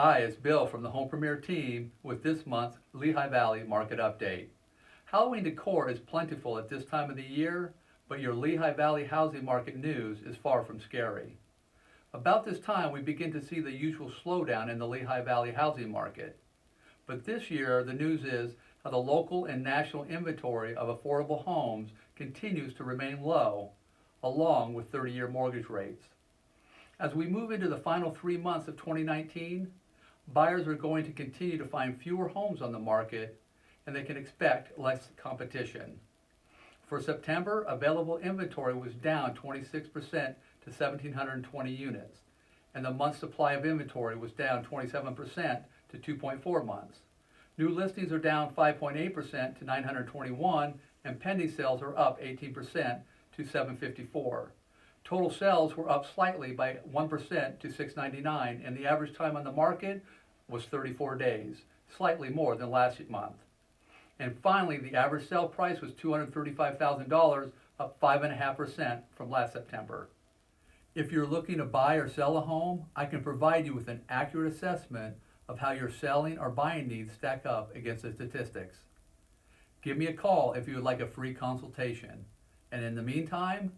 Hi, it's Bill from the Home Premier team with this month's Lehigh Valley Market Update. Halloween decor is plentiful at this time of the year, but your Lehigh Valley housing market news is far from scary. About this time, we begin to see the usual slowdown in the Lehigh Valley housing market. But this year, the news is how the local and national inventory of affordable homes continues to remain low, along with 30-year mortgage rates. As we move into the final 3 months of 2019, buyers are going to continue to find fewer homes on the market, and they can expect less competition. For September, available inventory was down 26% to 1,720 units, and the month's supply of inventory was down 27% to 2.4 months. New listings are down 5.8% to 921, and pending sales are up 18% to 754. Total sales were up slightly by 1% to 699, and the average time on the market was 34 days, slightly more than last month. And finally, the average sale price was $235,000, up 5.5% from last September. If you're looking to buy or sell a home, I can provide you with an accurate assessment of how your selling or buying needs stack up against the statistics. Give me a call if you would like a free consultation. And in the meantime,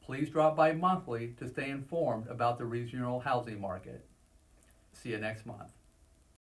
please drop by monthly to stay informed about the regional housing market. See you next month.